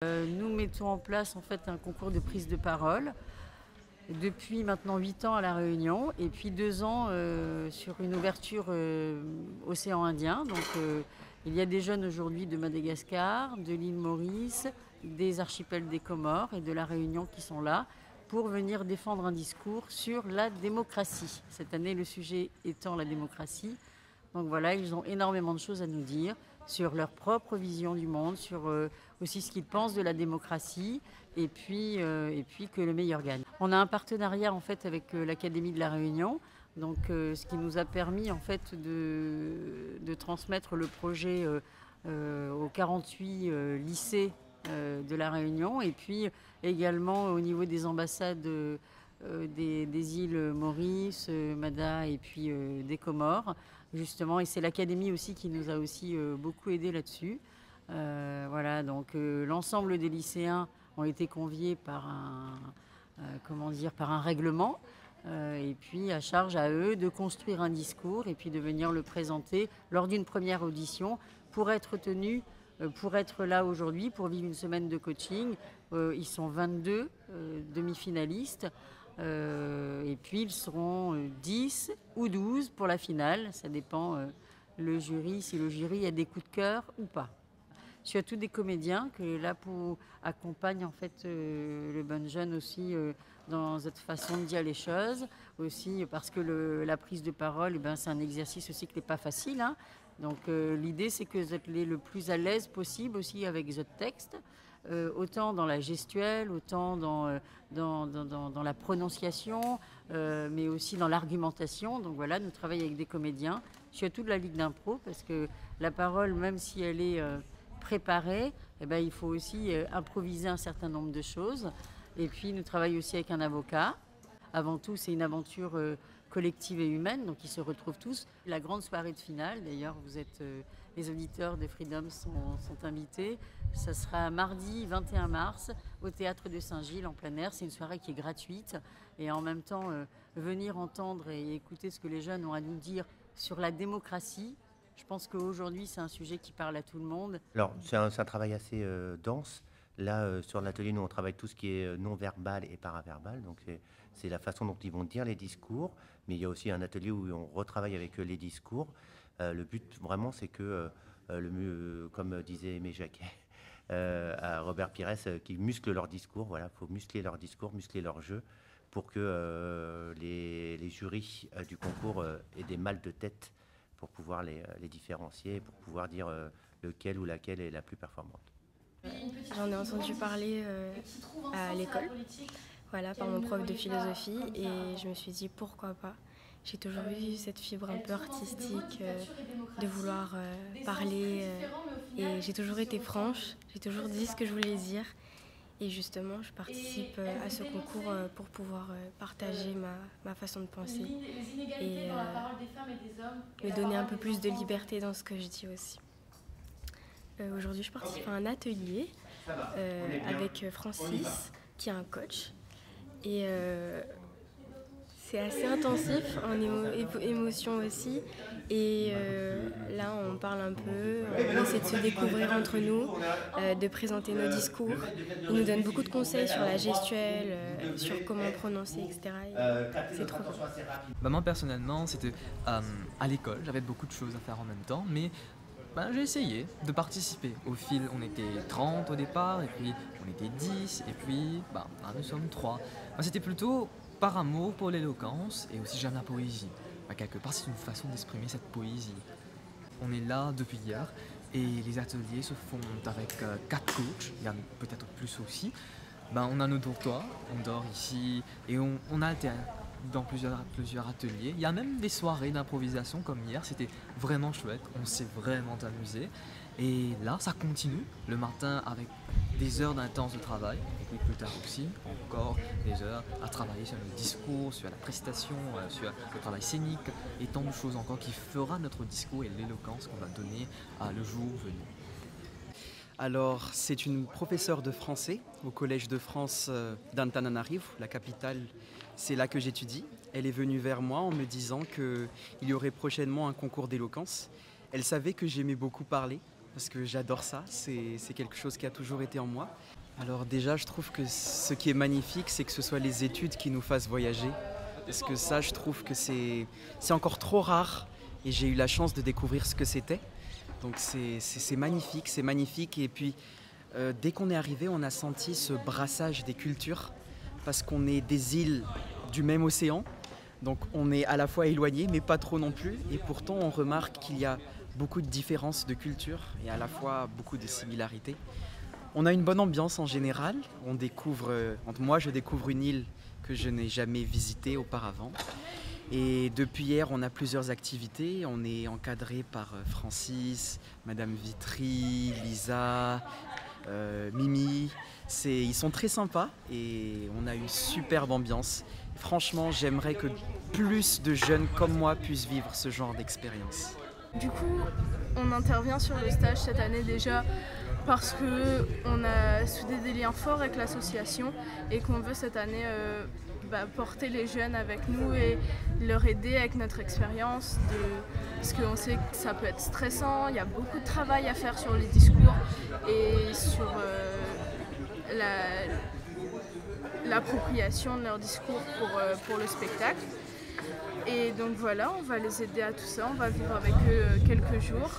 Nous mettons en place en fait un concours de prise de parole depuis maintenant 8 ans à La Réunion et puis 2 ans sur une ouverture océan Indien. Donc il y a des jeunes aujourd'hui de Madagascar, de l'île Maurice, des archipels des Comores et de La Réunion qui sont là pour venir défendre un discours sur la démocratie. Cette année, le sujet étant la démocratie. Donc voilà, ils ont énormément de choses à nous dire sur leur propre vision du monde, sur aussi ce qu'ils pensent de la démocratie et puis que le meilleur gagne. On a un partenariat en fait avec l'Académie de La Réunion, donc ce qui nous a permis en fait de transmettre le projet aux 48 lycées de La Réunion et puis également au niveau des ambassades des îles Maurice, Mada et puis des Comores justement, et c'est l'académie aussi qui nous a aussi beaucoup aidé là-dessus. Voilà, donc l'ensemble des lycéens ont été conviés par par un règlement, et puis à charge à eux de construire un discours et puis de venir le présenter lors d'une première audition pour être tenus, pour être là aujourd'hui, pour vivre une semaine de coaching. Ils sont 22 demi-finalistes. Et puis ils seront 10 ou 12 pour la finale, ça dépend le jury, si le jury a des coups de cœur ou pas. Je suis à tous des comédiens qui est là pour accompagner en fait le bon jeune aussi dans cette façon de dire les choses, aussi parce que la prise de parole, c'est un exercice aussi qui n'est pas facile, hein. Donc l'idée c'est que vous êtes le plus à l'aise possible aussi avec votre texte. Autant dans la gestuelle, autant dans la prononciation, mais aussi dans l'argumentation. Donc voilà, nous travaillons avec des comédiens. Je suis à toute la ligue d'impro parce que la parole, même si elle est préparée, il faut aussi improviser un certain nombre de choses. Et puis nous travaillons aussi avec un avocat. Avant tout, c'est une aventure collective et humaine, donc ils se retrouvent tous. La grande soirée de finale, d'ailleurs, les auditeurs de Freedom sont invités. Ça sera mardi 21 mars au Théâtre de Saint-Gilles en plein air. C'est une soirée qui est gratuite et en même temps venir entendre et écouter ce que les jeunes ont à nous dire sur la démocratie. Je pense qu'aujourd'hui, c'est un sujet qui parle à tout le monde. Alors, c'est un travail assez dense. Là, sur l'atelier, nous, on travaille tout ce qui est non-verbal et paraverbal. Donc, c'est la façon dont ils vont dire les discours. Mais il y a aussi un atelier où on retravaille avec les discours. Le but, vraiment, c'est que, comme disait Aimé Jacquet à Robert Pires, qu'ils musclent leur discours. Voilà, il faut muscler leur discours, muscler leur jeu pour que les jurys du concours aient des mal de tête pour pouvoir les différencier, pour pouvoir dire lequel ou laquelle est la plus performante. J'en ai entendu parler à l'école, voilà, par mon prof de philosophie, et je me suis dit pourquoi pas. J'ai toujours eu cette fibre un peu artistique de vouloir parler, et j'ai toujours été franche, j'ai toujours dit ce que je voulais dire. Et justement, je participe à ce concours pour pouvoir partager ma façon de penser et me donner un peu plus de liberté dans ce que je dis aussi. Aujourd'hui, je participe à un atelier avec Francis, qui est un coach. Et c'est assez intensif en émotion aussi. Et là, on parle un peu, on essaie de se découvrir entre nous, de présenter nos discours. Il nous donne beaucoup de conseils sur la gestuelle, sur comment prononcer, etc. Et c'est trop bien. Moi, personnellement, c'était à l'école. J'avais beaucoup de choses à faire en même temps, mais j'ai essayé de participer. Au fil, on était 30 au départ, et puis on était 10, et puis nous sommes 3. C'était plutôt par amour pour l'éloquence, et aussi j'aime la poésie. Quelque part, c'est une façon d'exprimer cette poésie. On est là depuis hier, et les ateliers se font avec 4 coachs, il y en a peut-être plus aussi. On a nos dortoirs, on dort ici, et on alterne dans plusieurs ateliers. Il y a même des soirées d'improvisation comme hier, c'était vraiment chouette, on s'est vraiment amusé. Et là, ça continue le matin avec des heures d'intense de travail, et puis plus tard aussi, encore des heures à travailler sur le discours, sur la prestation, sur le travail scénique, et tant de choses encore qui fera notre discours et l'éloquence qu'on va donner le jour venu. Alors, c'est une professeure de français au Collège de France d'Antananarivo, la capitale. C'est là que j'étudie. Elle est venue vers moi en me disant qu'il y aurait prochainement un concours d'éloquence. Elle savait que j'aimais beaucoup parler, parce que j'adore ça, c'est quelque chose qui a toujours été en moi. Alors déjà, je trouve que ce qui est magnifique, c'est que ce soit les études qui nous fassent voyager, parce que ça, je trouve que c'est encore trop rare, et j'ai eu la chance de découvrir ce que c'était. Donc c'est magnifique, et puis dès qu'on est arrivé, on a senti ce brassage des cultures, parce qu'on est des îles du même océan, donc on est à la fois éloignés, mais pas trop non plus, et pourtant on remarque qu'il y a beaucoup de différences de culture, et à la fois beaucoup de similarités. On a une bonne ambiance en général, moi je découvre une île que je n'ai jamais visitée auparavant, et depuis hier on a plusieurs activités, on est encadré par Francis, Madame Vitry, Lisa, Mimi, ils sont très sympas et on a une superbe ambiance. Franchement, j'aimerais que plus de jeunes comme moi puissent vivre ce genre d'expérience. Du coup, on intervient sur le stage cette année déjà parce qu'on a soudé des liens forts avec l'association et qu'on veut cette année porter les jeunes avec nous et leur aider avec notre expérience, parce qu'on sait que ça peut être stressant, il y a beaucoup de travail à faire sur les discours et sur l'appropriation de leur discours pour le spectacle. Et donc voilà, on va les aider à tout ça, on va vivre avec eux quelques jours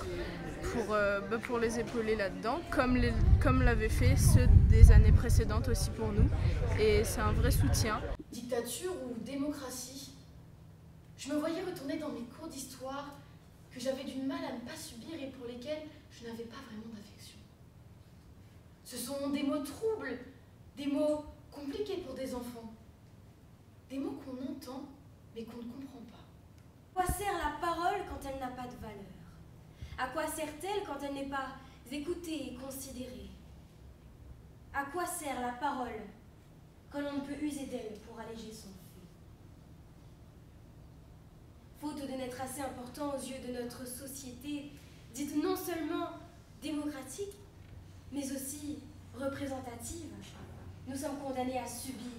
pour les épauler là-dedans, comme l'avaient fait ceux des années précédentes aussi pour nous. Et c'est un vrai soutien. Dictature ou démocratie, je me voyais retourner dans mes cours d'histoire que j'avais du mal à ne pas subir et pour lesquels je n'avais pas vraiment d'affection. Ce sont des mots troubles, des mots compliqués pour des enfants, des mots qu'on entend mais qu'on ne comprend pas. À quoi sert la parole quand elle n'a pas de valeur? À quoi sert-elle quand elle n'est pas écoutée et considérée? À quoi sert la parole quand l'on ne peut user d'elle pour alléger son feu? Faute de n'être assez important aux yeux de notre société, dite non seulement démocratique, mais aussi représentative, nous sommes condamnés à subir